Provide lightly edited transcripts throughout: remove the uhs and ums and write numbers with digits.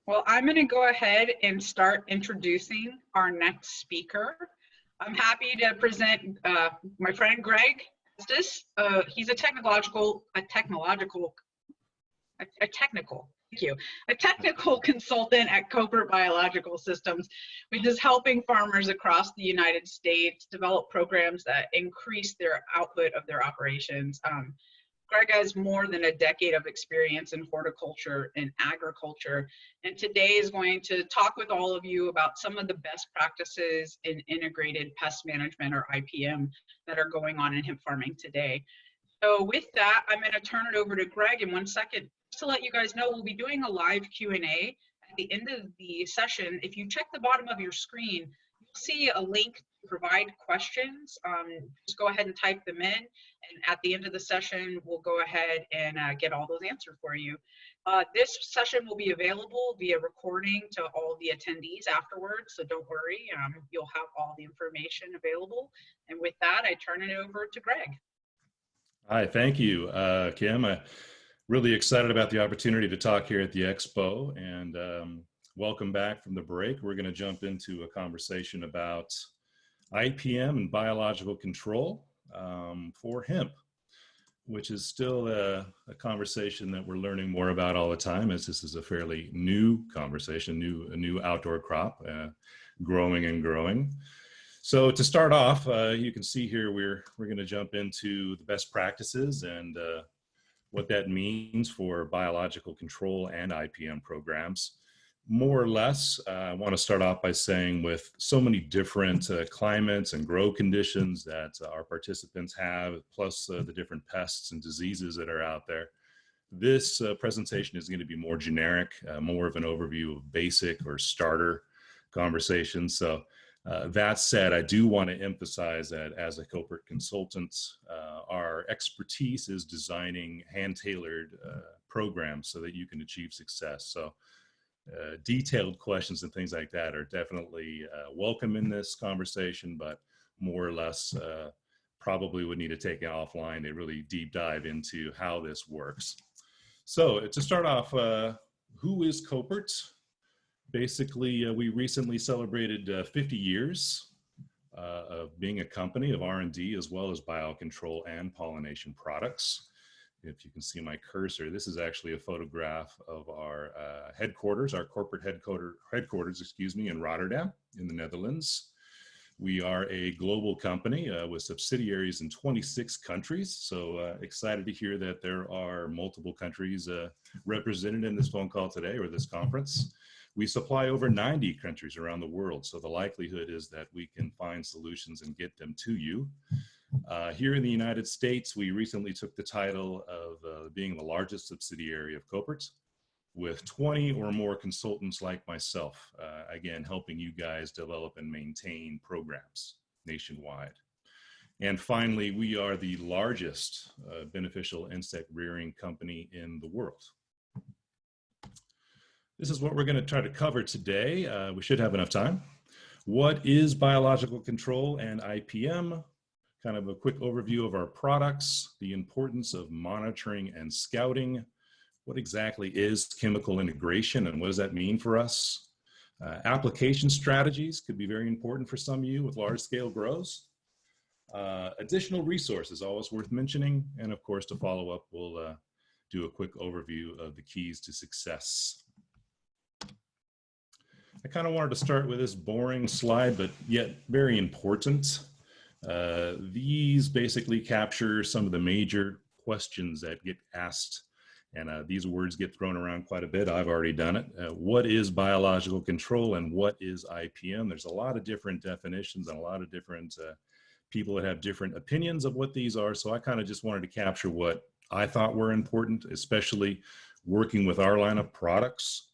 Well, I'm going to go ahead and start introducing our next speaker. I'm happy to present my friend Greg Estes. He's a technical consultant at Koppert Biological Systems, which is helping farmers across the United States develop programs that increase their output of their operations. Greg has more than a decade of experience in horticulture and agriculture, and today is going to talk with all of you about some of the best practices in integrated pest management, or IPM, that are going on in hemp farming today. So with that, I'm going to turn it over to Greg in 1 second. Just to let you guys know, we'll be doing a live Q&A at the end of the session. If you check the bottom of your screen, you'll see a link to provide questions. Just go ahead and type them in, and at the end of the session, we'll go ahead and get all those answered for you. This session will be available via recording to all the attendees afterwards, so don't worry, you'll have all the information available. And with that, I turn it over to Greg. Hi, thank you, Kim. I'm really excited about the opportunity to talk here at the Expo, and welcome back from the break. We're going to jump into a conversation about IPM and biological control for hemp, which is still a conversation that we're learning more about all the time, as this is a fairly new conversation, a new outdoor crop, growing and growing. So to start off, you can see here we're going to jump into the best practices and what that means for biological control and IPM programs. More or less, I want to start off by saying, with so many different climates and grow conditions that our participants have, plus the different pests and diseases that are out there, this presentation is going to be more generic, more of an overview of basic or starter conversations. So that said, I do want to emphasize that as a Koppert consultant, our expertise is designing hand-tailored programs so that you can achieve success. So detailed questions and things like that are definitely welcome in this conversation, but more or less probably would need to take it offline to really deep dive into how this works. So to start off, who is Koppert? Basically, we recently celebrated 50 years of being a company of R&D, as well as biocontrol and pollination products. If you can see my cursor, this is actually a photograph of our headquarters, our corporate headquarters, in Rotterdam, in the Netherlands. We are a global company with subsidiaries in 26 countries. So excited to hear that there are multiple countries represented in this phone call today, or this conference. We supply over 90 countries around the world, so the likelihood is that we can find solutions and get them to you. Here in the United States, we recently took the title of being the largest subsidiary of Koppert, with 20 or more consultants like myself, again, helping you guys develop and maintain programs nationwide. And finally, we are the largest beneficial insect rearing company in the world. This is what we're going to try to cover today. We should have enough time. What is biological control and IPM? Kind of a quick overview of our products, the importance of monitoring and scouting. What exactly is chemical integration and what does that mean for us? Application strategies could be very important for some of you with large scale grows. Additional resources, always worth mentioning. And of course, to follow up, we'll do a quick overview of the keys to success. I kind of wanted to start with this boring slide, but yet very important. These basically capture some of the major questions that get asked, and these words get thrown around quite a bit. I've already done it. What is biological control and what is IPM? There's a lot of different definitions and a lot of different people that have different opinions of what these are. So I kind of just wanted to capture what I thought were important, especially working with our line of products.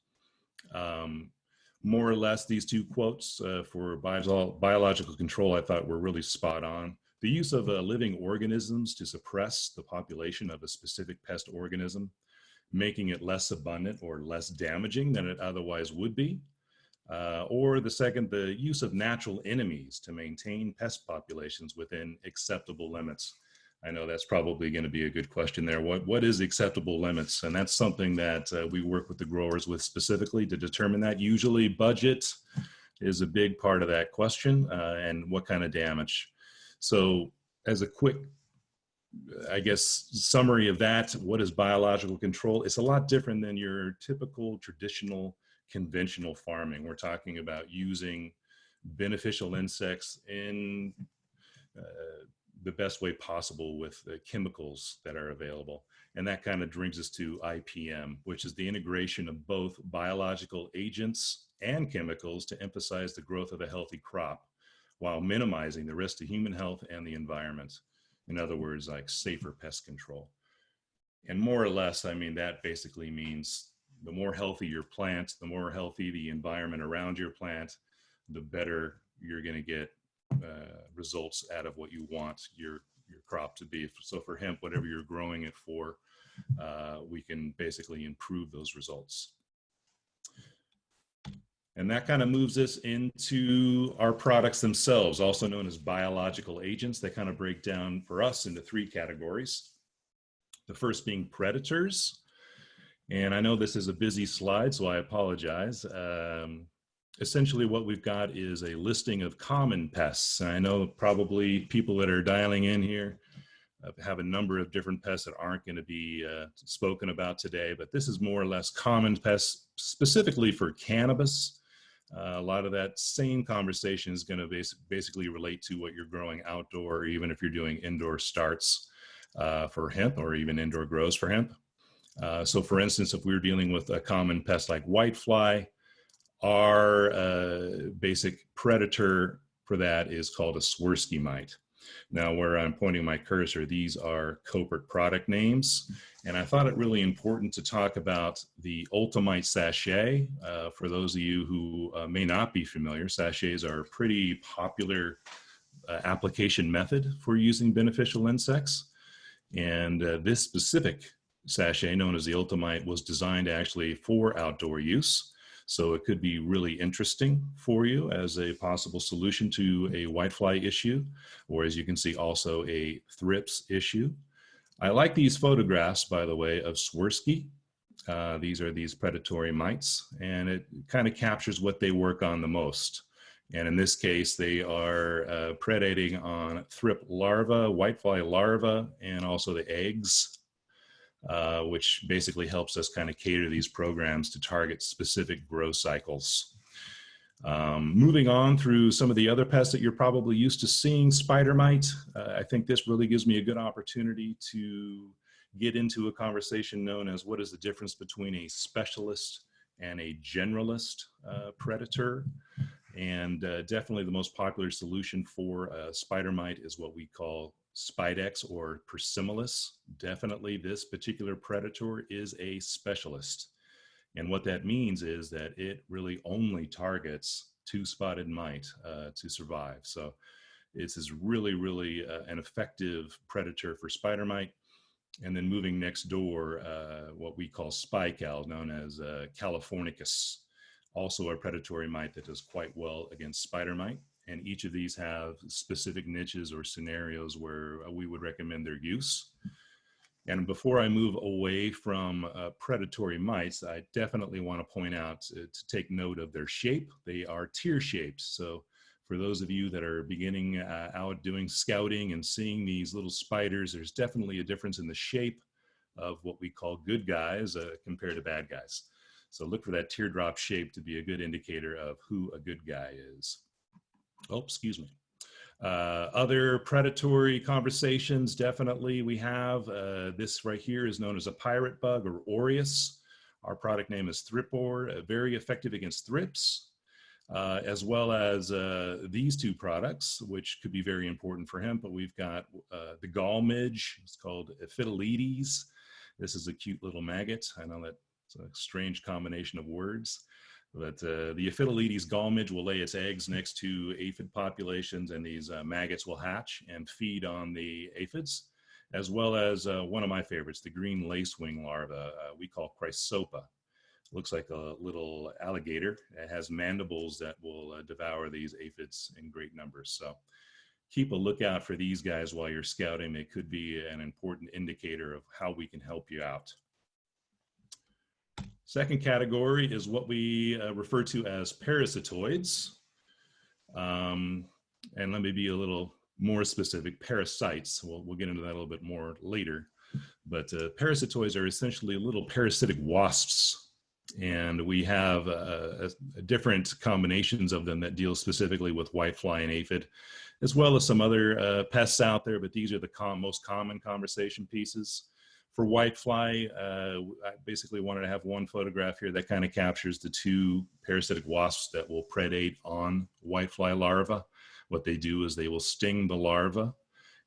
More or less, these two quotes for biological control I thought were really spot on. The use of living organisms to suppress the population of a specific pest organism, making it less abundant or less damaging than it otherwise would be. Or the second, the use of natural enemies to maintain pest populations within acceptable limits. I know that's probably going to be a good question there. What is acceptable limits? And that's something that we work with the growers with specifically to determine that. Usually budget is a big part of that question, and what kind of damage. So as a quick, I guess, summary of that, what is biological control? It's a lot different than your typical traditional conventional farming. We're talking about using beneficial insects in the best way possible with the chemicals that are available. And that kind of brings us to IPM, which is the integration of both biological agents and chemicals to emphasize the growth of a healthy crop while minimizing the risk to human health and the environment. In other words, like safer pest control. And more or less, I mean, that basically means the more healthy your plant, the more healthy the environment around your plant, the better you're going to get results out of what you want your crop to be. So for hemp, whatever you're growing it for, we can basically improve those results. And that kind of moves us into our products themselves, also known as biological agents. They kind of break down for us into three categories. The first being predators. And I know this is a busy slide, so I apologize. Essentially what we've got is a listing of common pests. And I know probably people that are dialing in here have a number of different pests that aren't going to be spoken about today, but this is more or less common pests specifically for cannabis. A lot of that same conversation is going to basically relate to what you're growing outdoor, or even if you're doing indoor starts for hemp, or even indoor grows for hemp. So for instance, if we were dealing with a common pest like whitefly, our basic predator for that is called a Swirsky mite. Now, where I'm pointing my cursor, these are Koppert product names. And I thought it really important to talk about the Ultimite sachet. For those of you who may not be familiar, sachets are a pretty popular application method for using beneficial insects. And this specific sachet, known as the Ultimite, was designed actually for outdoor use. So it could be really interesting for you as a possible solution to a whitefly issue, or as you can see, also a thrips issue. I like these photographs, by the way, of Swirsky. These are these predatory mites, and it kind of captures what they work on the most. And in this case, they are predating on thrip larvae, whitefly larvae, and also the eggs, which basically helps us kind of cater these programs to target specific growth cycles. Moving on through some of the other pests that you're probably used to seeing, spider mite. I think this really gives me a good opportunity to get into a conversation known as what is the difference between a specialist and a generalist predator. And definitely the most popular solution for spider mite is what we call Spidex or Persimilis. Definitely this particular predator is a specialist. And what that means is that it really only targets two-spotted mite to survive. So this is really, really an effective predator for spider mite. And then moving next door, what we call spical, known as Californicus, also a predatory mite that does quite well against spider mite. And each of these have specific niches or scenarios where we would recommend their use. And before I move away from predatory mites, I definitely want to point out to take note of their shape. They are tear-shaped. So for those of you that are beginning out doing scouting and seeing these little spiders, there's definitely a difference in the shape of what we call good guys compared to bad guys. So look for that teardrop shape to be a good indicator of who a good guy is. Oh, excuse me. Other predatory conversations, definitely we have. This right here is known as a pirate bug or aureus. Our product name is Thripor, very effective against thrips, as well as these two products, which could be very important for hemp. But we've got the gall midge. It's called Ephidoletes. This is a cute little maggot. I know that's a strange combination of words. But the Ephidoletes gall midge will lay its eggs next to aphid populations, and these maggots will hatch and feed on the aphids, as well as one of my favorites, the green lacewing larva we call Chrysopa. Looks like a little alligator. It has mandibles that will devour these aphids in great numbers. So keep a lookout for these guys while you're scouting. They could be an important indicator of how we can help you out. Second category is what we refer to as parasitoids. And let me be a little more specific, parasites. We'll get into that a little bit more later. But parasitoids are essentially little parasitic wasps. And we have different combinations of them that deal specifically with whitefly and aphid, as well as some other pests out there, but these are the most common conversation pieces. For whitefly, I basically wanted to have one photograph here that kind of captures the two parasitic wasps that will predate on whitefly larvae. What they do is they will sting the larva,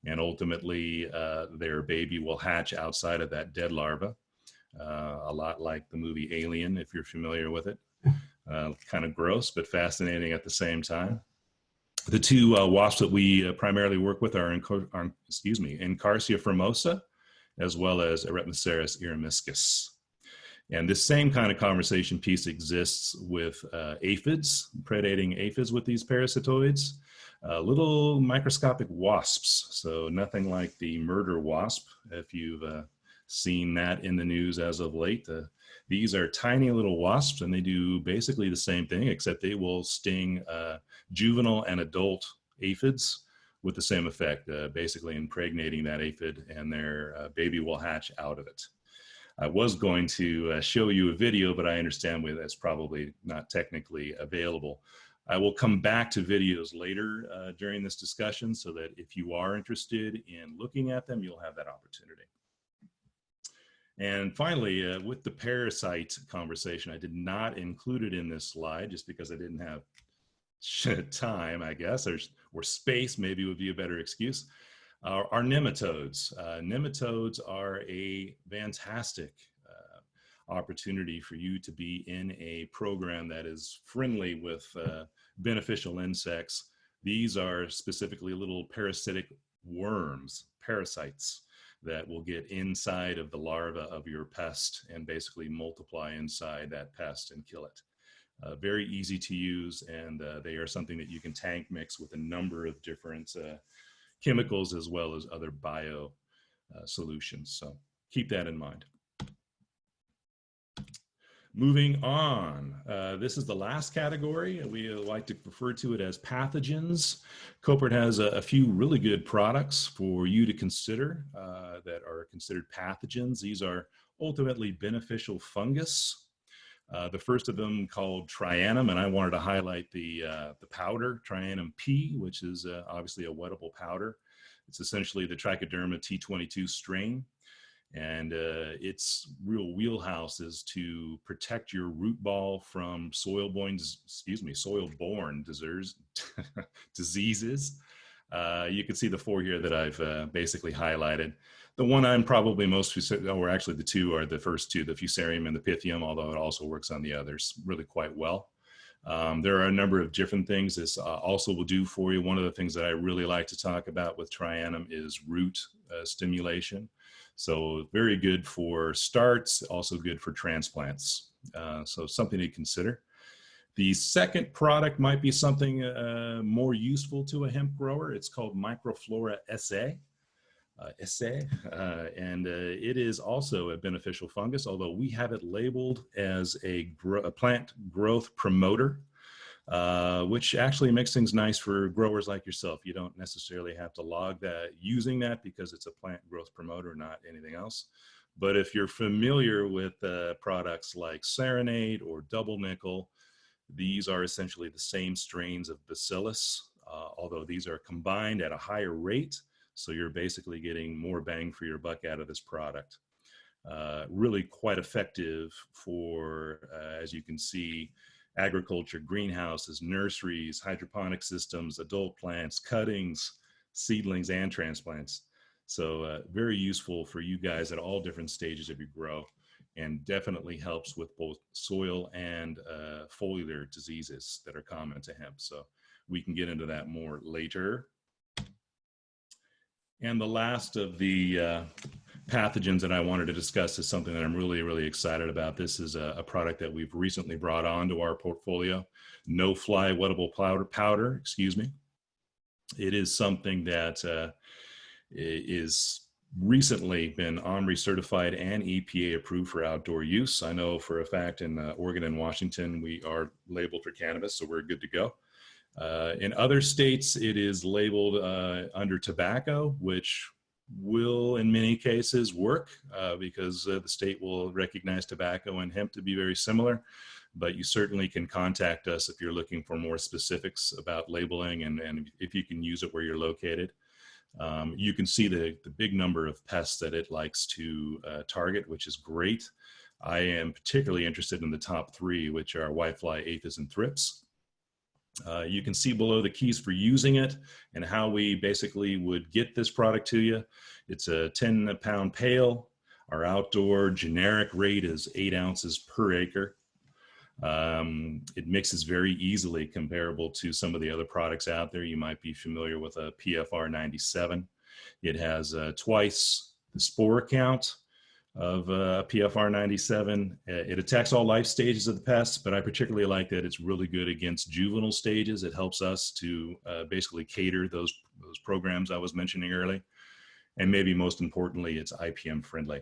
and ultimately their baby will hatch outside of that dead larva. A lot like the movie Alien, if you're familiar with it. Kind of gross, but fascinating at the same time. The two wasps that we primarily work with are Incarcia formosa, as well as Eretmoceras eremyscus. And this same kind of conversation piece exists with aphids, predating aphids with these parasitoids. Little microscopic wasps, so nothing like the murder wasp, if you've seen that in the news as of late. These are tiny little wasps, and they do basically the same thing, except they will sting juvenile and adult aphids with the same effect, basically impregnating that aphid, and their baby will hatch out of it. I was going to show you a video, but I understand that's probably not technically available. I will come back to videos later during this discussion, so that if you are interested in looking at them, you'll have that opportunity. And finally, with the parasite conversation, I did not include it in this slide just because I didn't have time, I guess, or space maybe would be a better excuse. Are nematodes. Nematodes are a fantastic opportunity for you to be in a program that is friendly with beneficial insects. These are specifically little parasitic worms, parasites, that will get inside of the larva of your pest and basically multiply inside that pest and kill it. Very easy to use, and they are something that you can tank mix with a number of different chemicals as well as other bio solutions. So keep that in mind. Moving on, this is the last category. We like to refer to it as pathogens. Koppert has a few really good products for you to consider that are considered pathogens. These are ultimately beneficial fungus. The first of them called Trianum, and I wanted to highlight the powder, Trianum P, which is obviously a wettable powder. It's essentially the Trichoderma T22 strain. And its real wheelhouse is to protect your root ball from soil-borne diseases. You can see the four here that I've basically highlighted. The one I'm probably most, or actually the two are the first two, the Fusarium and the Pythium, although it also works on the others really quite well. There are a number of different things this also will do for you. One of the things that I really like to talk about with Trianum is root stimulation. So very good for starts, also good for transplants. So something to consider. The second product might be something more useful to a hemp grower. It's called Microflora SA. And it is also a beneficial fungus, although we have it labeled as a plant growth promoter, which actually makes things nice for growers like yourself. You don't necessarily have to log that using that because it's a plant growth promoter, not anything else. But if you're familiar with products like Serenade or Double Nickel, these are essentially the same strains of Bacillus, although these are combined at a higher rate. So you're basically getting more bang for your buck out of this product. Really quite effective for, as you can see, agriculture, greenhouses, nurseries, hydroponic systems, adult plants, cuttings, seedlings, and transplants. So very useful for you guys at all different stages of your grow, and definitely helps with both soil and foliar diseases that are common to hemp. So we can get into that more later. And the last of the pathogens that I wanted to discuss is something that I'm really, really excited about. This is a product that we've recently brought onto our portfolio, No Fly Wettable Powder, excuse me. It is something that is recently been OMRI certified and EPA approved for outdoor use. I know for a fact in Oregon and Washington, we are labeled for cannabis, so we're good to go. In other states, it is labeled under tobacco, which will in many cases work because the state will recognize tobacco and hemp to be very similar. But you certainly can contact us if you're looking for more specifics about labeling and if you can use it where you're located. You can see the big number of pests that it likes to target, which is great. I am particularly interested in the top three, which are whitefly, aphis, and thrips. You can see below the keys for using it and how we basically would get this product to you. It's a 10-pound pail. Our outdoor generic rate is 8 ounces per acre. It mixes very easily, comparable to some of the other products out there. You might be familiar with a PFR 97. It has twice the spore count of PFR 97. It attacks all life stages of the pest, but I particularly like that it's really good against juvenile stages. It helps us to basically cater those programs I was mentioning earlier. And maybe most importantly, it's IPM friendly.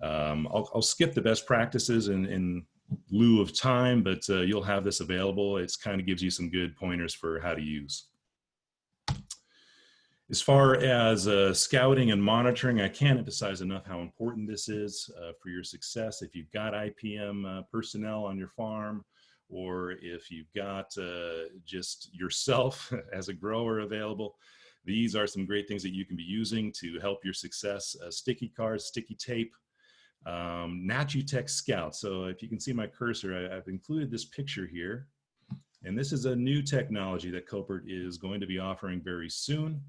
I'll skip the best practices in lieu of time, but you'll have this available. It kind of gives you some good pointers for how to use. As far as scouting and monitoring, I can't emphasize enough how important this is for your success. If you've got IPM personnel on your farm, or if you've got just yourself as a grower available, these are some great things that you can be using to help your success. Sticky cards, sticky tape, Natutech Scout. So if you can see my cursor, I've included this picture here. And this is a new technology that Koppert is going to be offering very soon.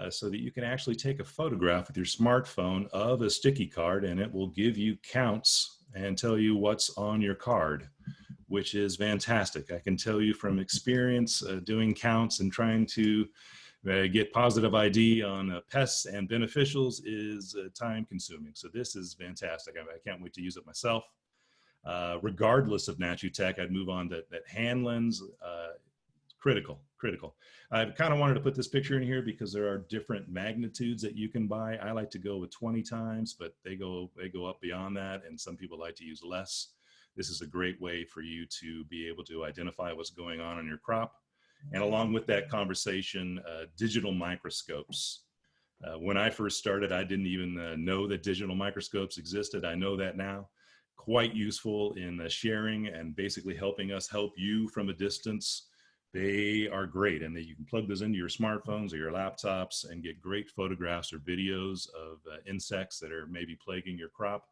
So that you can actually take a photograph with your smartphone of a sticky card, and it will give you counts and tell you what's on your card, which is fantastic. I can tell you from experience doing counts and trying to get positive ID on pests and beneficials is time consuming. So this is fantastic. I can't wait to use it myself. Regardless of Natutech, I'd move on to that hand lens. Critical. I kind of wanted to put this picture in here because there are different magnitudes that you can buy. I like to go with 20 times, but they go up beyond that, and some people like to use less. This is a great way for you to be able to identify what's going on in your crop. And along with that conversation, digital microscopes. When I first started, I didn't even know that digital microscopes existed. I know that now. Quite useful in sharing and basically helping us help you from a distance. They are great, and you can plug those into your smartphones or your laptops and get great photographs or videos of insects that are maybe plaguing your crop,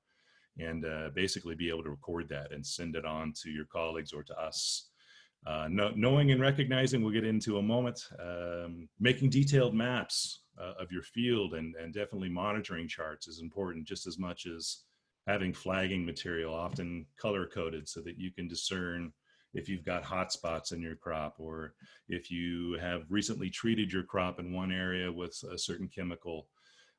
and basically be able to record that and send it on to your colleagues or to us. Knowing and recognizing, we'll get into a moment, making detailed maps of your field and definitely monitoring charts is important just as much as having flagging material, often color coded, so that you can discern if you've got hot spots in your crop, or if you have recently treated your crop in one area with a certain chemical,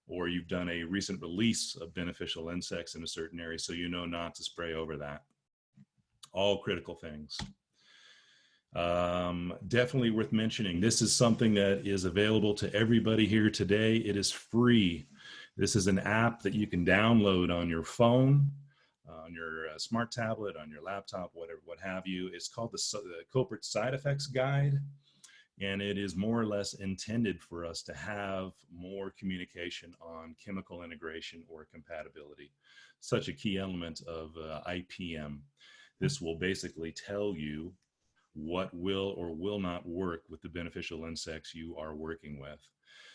or you've done a recent release of beneficial insects in a certain area, so you know not to spray over that. All critical things. Definitely worth mentioning. This is something that is available to everybody here today. It is free. This is an app that you can download on your phone, on your smart tablet, on your laptop, whatever, what have you. It's called the Koppert Side Effects Guide, and it is more or less intended for us to have more communication on chemical integration or compatibility, such a key element of IPM. This will basically tell you what will or will not work with the beneficial insects you are working with.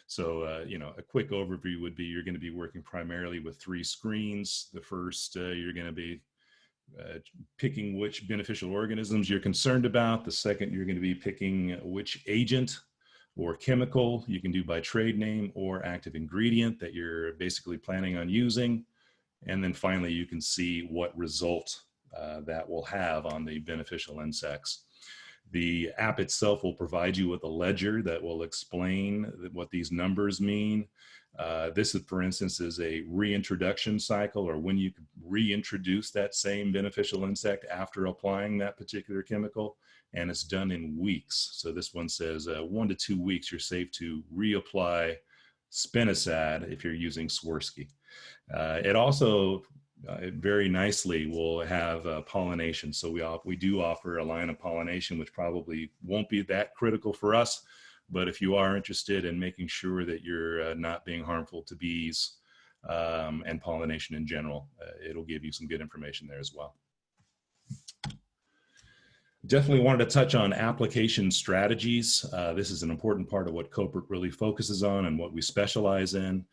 So, a quick overview would be you're going to be working primarily with 3 screens. The first, you're going to be picking which beneficial organisms you're concerned about. The second, you're going to be picking which agent or chemical you can do by trade name or active ingredient that you're basically planning on using. And then finally, you can see what result that will have on the beneficial insects. The app itself will provide you with a ledger that will explain what these numbers mean. This is, for instance, is a reintroduction cycle, or when you reintroduce that same beneficial insect after applying that particular chemical. and it's done in weeks. So this one says 1 to 2 weeks, you're safe to reapply spinosad if you're using Swirsky. It also very nicely will have pollination. So we do offer a line of pollination, which probably won't be that critical for us. But if you are interested in making sure that you're not being harmful to bees and pollination in general, it'll give you some good information there as well. Definitely wanted to touch on application strategies. This is an important part of what Koppert really focuses on and what we specialize in.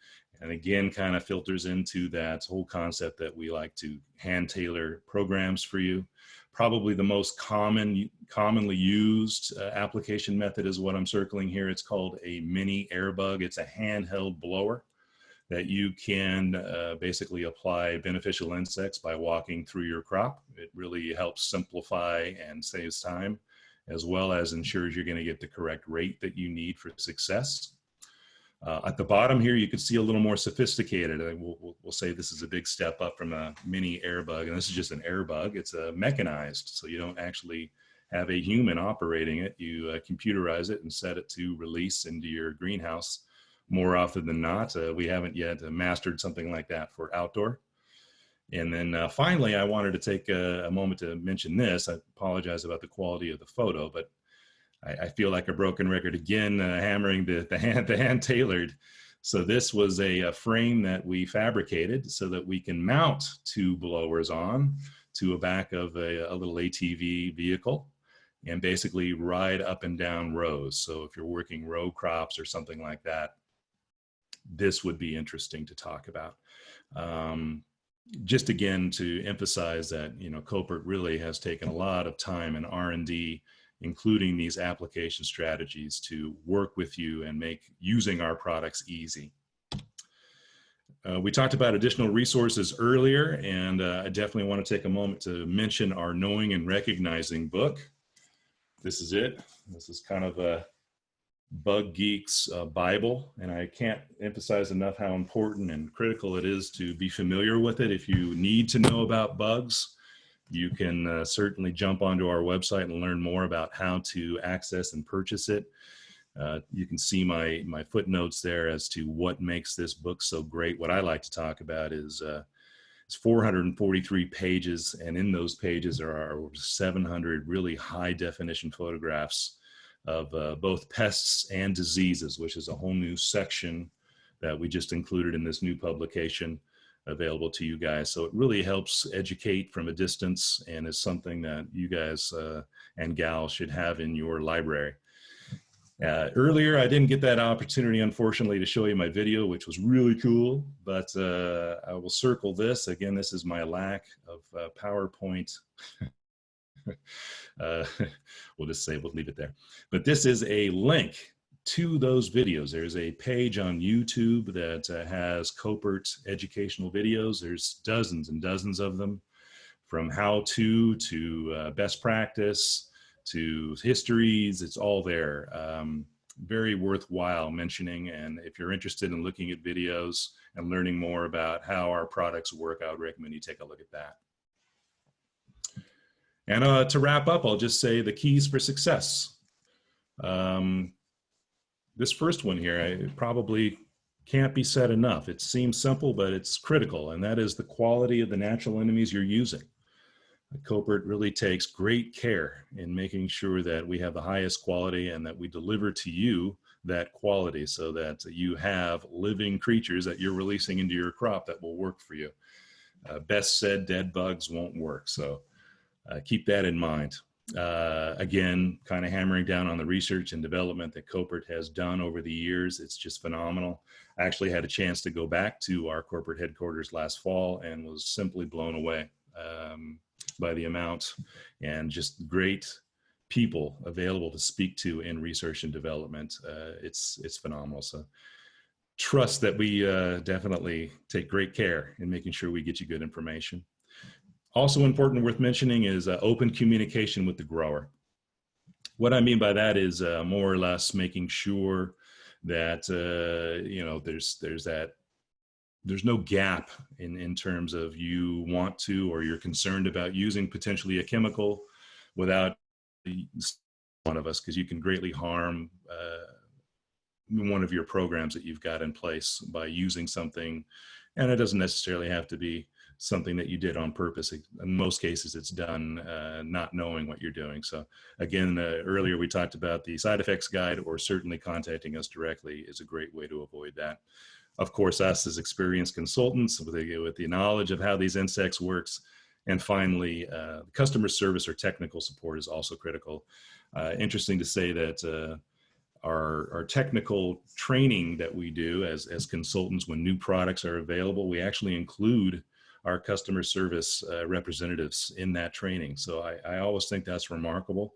And again, kind of filters into that whole concept that we like to hand tailor programs for you. Probably the most commonly used application method is what I'm circling here. It's called a mini airbug. It's a handheld blower that you can basically apply beneficial insects by walking through your crop. It really helps simplify and saves time, as well as ensures you're going to get the correct rate that you need for success. At the bottom here, you can see a little more sophisticated. We'll say this is a big step up from a mini airbug, and this is just an airbug. It's mechanized, so you don't actually have a human operating it. You computerize it and set it to release into your greenhouse. More often than not, we haven't yet mastered something like that for outdoor. And then finally, I wanted to take a moment to mention this. I apologize about the quality of the photo, but I feel like a broken record again, hammering the hand tailored. So this was a frame that we fabricated so that we can mount 2 blowers on to a back of a little ATV vehicle and basically ride up and down rows. So if you're working row crops or something like that, this would be interesting to talk about. Just again, to emphasize that, you know, Koppert really has taken a lot of time and R&D, including these application strategies, to work with you and make using our products easy. We talked about additional resources earlier, and I definitely want to take a moment to mention our Knowing and Recognizing book. This is it. This is kind of a Bug Geek's Bible, and I can't emphasize enough how important and critical it is to be familiar with it. If you need to know about bugs, you can certainly jump onto our website and learn more about how to access and purchase it. You can see my footnotes there as to what makes this book so great. What I like to talk about is it's 443 pages, and in those pages are over 700 really high definition photographs of both pests and diseases, which is a whole new section that we just included in this new publication available to you guys. So it really helps educate from a distance and is something that you guys and gals should have in your library. Earlier, I didn't get that opportunity, unfortunately, to show you my video, which was really cool, but I will circle this. Again, this is my lack of PowerPoint. We'll just say, we'll leave it there. But this is a link to those videos. There's a page on YouTube that has Koppert educational videos. There's dozens and dozens of them, from how-to best practice to histories. It's all there. Very worthwhile mentioning. And if you're interested in looking at videos and learning more about how our products work, I would recommend you take a look at that. And to wrap up, I'll just say the keys for success. This first one here, it probably can't be said enough. It seems simple, but it's critical, and that is the quality of the natural enemies you're using. Koppert really takes great care in making sure that we have the highest quality and that we deliver to you that quality so that you have living creatures that you're releasing into your crop that will work for you. Best said, dead bugs won't work. So keep that in mind. Again, kind of hammering down on the research and development that Koppert has done over the years. It's just phenomenal. I actually had a chance to go back to our corporate headquarters last fall and was simply blown away by the amount and just great people available to speak to in research and development. It's phenomenal. So trust that we definitely take great care in making sure we get you good information. Also important and worth mentioning is open communication with the grower. What I mean by that is more or less making sure that you know, there's no gap in terms of you want to or you're concerned about using potentially a chemical without one of us, because you can greatly harm one of your programs that you've got in place by using something, and it doesn't necessarily have to be something that you did on purpose. In most cases, it's done not knowing what you're doing. So again, earlier we talked about the side effects guide, or certainly contacting us directly is a great way to avoid that. Of course, us as experienced consultants with the knowledge of how these insects works. And finally, customer service or technical support is also critical. Interesting to say that our technical training that we do as consultants when new products are available, we actually include our customer service representatives in that training. So I always think that's remarkable.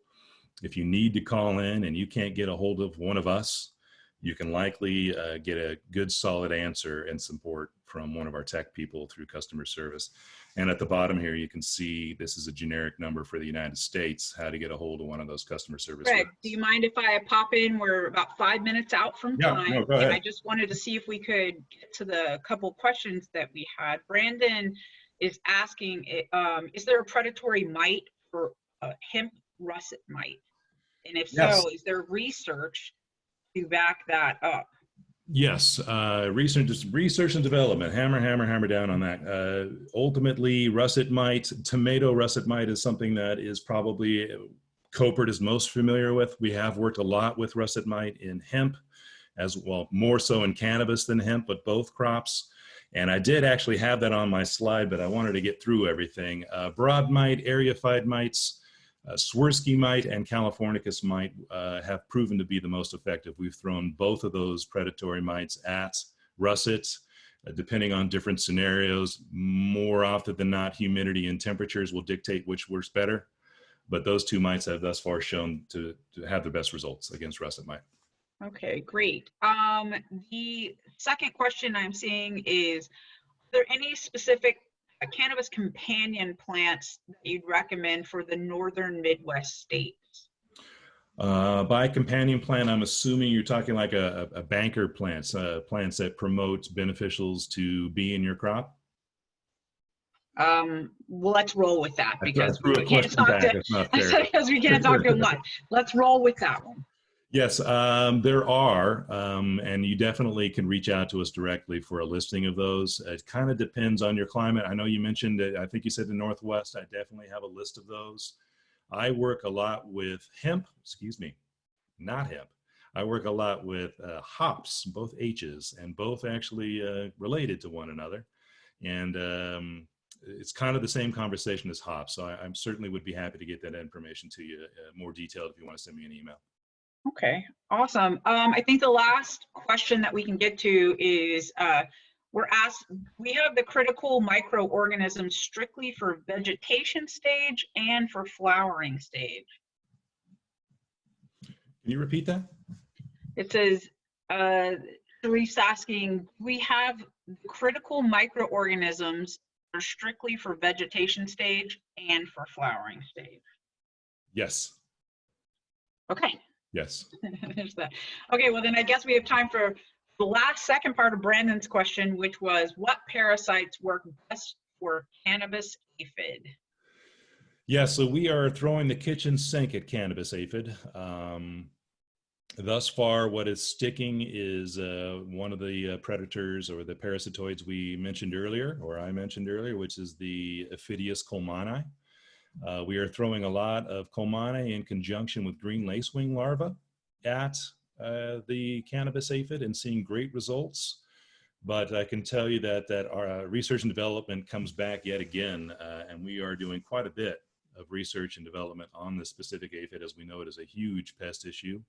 If you need to call in and you can't get a hold of one of us, you can likely get a good solid answer and support from one of our tech people through customer service. And at the bottom here, you can see this is a generic number for the United States, how to get a hold of one of those customer service. Greg, do you mind if I pop in? We're about 5 minutes out from time. No, go ahead. I just wanted to see if we could get to the couple questions that we had. Brandon is asking, is there a predatory mite for hemp russet mite? And if Yes. so, is there research to back that up? Yes, research and development, hammer down on that. Ultimately, russet mite, tomato russet mite is something that is probably Koppert is most familiar with. We have worked a lot with russet mite in hemp, as well, more so in cannabis than hemp, but both crops. And I did actually have that on my slide, but I wanted to get through everything. Broad mite, eriophyte mites, Swirsky mite and Californicus mite have proven to be the most effective. We've thrown both of those predatory mites at russets, depending on different scenarios. More often than not, humidity and temperatures will dictate which works better. But those two mites have thus far shown to have the best results against russet mite. Okay, great. The second question I'm seeing is, are there any specific cannabis companion plants that you'd recommend for the northern Midwest states? By companion plant, I'm assuming you're talking like a banker plants, plants that promote beneficials to be in your crop. Well, let's roll with that because we can't talk too much. Let's roll with that one. Yes, there are, and you definitely can reach out to us directly for a listing of those. It kind of depends on your climate. I know you mentioned that, I think you said the Northwest. I definitely have a list of those. I work a lot with hemp, not hemp. I work a lot with hops, both H's, and both actually related to one another. And it's kind of the same conversation as hops. So I certainly would be happy to get that information to you more detailed if you want to send me an email. Okay, awesome. I think the last question that we can get to is, we're asked, we have the critical microorganisms strictly for vegetation stage and for flowering stage. Can you repeat that? It says, Sharice's asking, we have critical microorganisms that are strictly for vegetation stage and for flowering stage. Yes. Okay. Yes. There's that. Okay, well then I guess we have time for the second part of Brandon's question, which was, what parasites work best for cannabis aphid? Yeah, so we are throwing the kitchen sink at cannabis aphid. Thus far, what is sticking is one of the predators or the parasitoids we mentioned earlier, or I mentioned earlier, which is the Aphidius colmani. We are throwing a lot of colmani in conjunction with green lacewing larvae at the cannabis aphid and seeing great results. But I can tell you that our research and development comes back yet again, and we are doing quite a bit of research and development on this specific aphid, as we know it is a huge pest issue.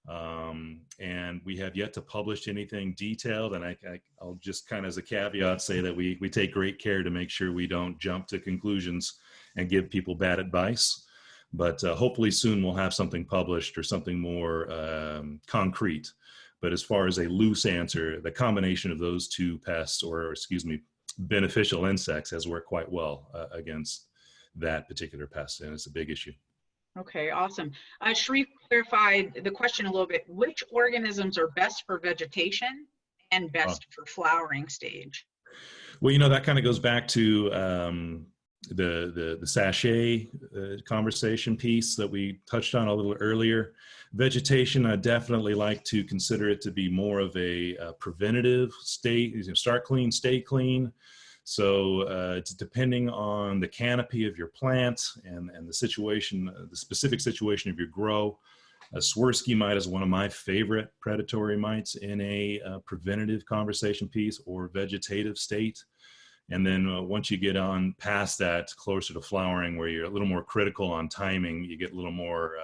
And we have yet to publish anything detailed, and I'll just kind of as a caveat say that we take great care to make sure we don't jump to conclusions and give people bad advice. But hopefully soon we'll have something published or something more concrete. But as far as a loose answer, the combination of those two pests, or beneficial insects, has worked quite well against that particular pest, and it's a big issue. Okay, awesome. Sharif clarified the question a little bit. Which organisms are best for vegetation and best for flowering stage? Well, that kind of goes back to the sachet conversation piece that we touched on a little earlier. Vegetation, I definitely like to consider it to be more of a preventative state. Start clean, stay clean. So it's depending on the canopy of your plant and the situation, the specific situation of your grow. Swirsky mite is one of my favorite predatory mites in a preventative conversation piece or vegetative state. And then once you get on past that, closer to flowering, where you're a little more critical on timing, you get a little more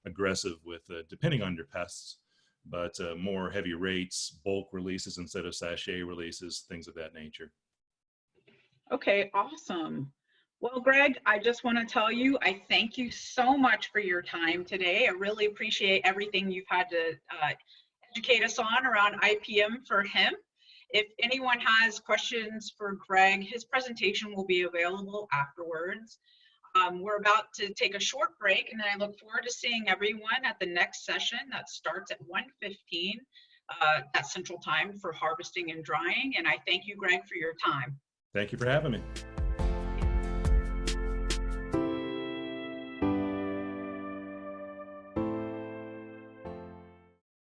aggressive with, depending on your pests, but more heavy rates, bulk releases instead of sachet releases, things of that nature. Okay, awesome. Well, Greg, I just want to tell you, I thank you so much for your time today. I really appreciate everything you've had to educate us on around IPM for hemp. If anyone has questions for Greg, his presentation will be available afterwards. We're about to take a short break, and then I look forward to seeing everyone at the next session that starts at 1:15 at Central Time for harvesting and drying. And I thank you, Greg, for your time. Thank you for having me.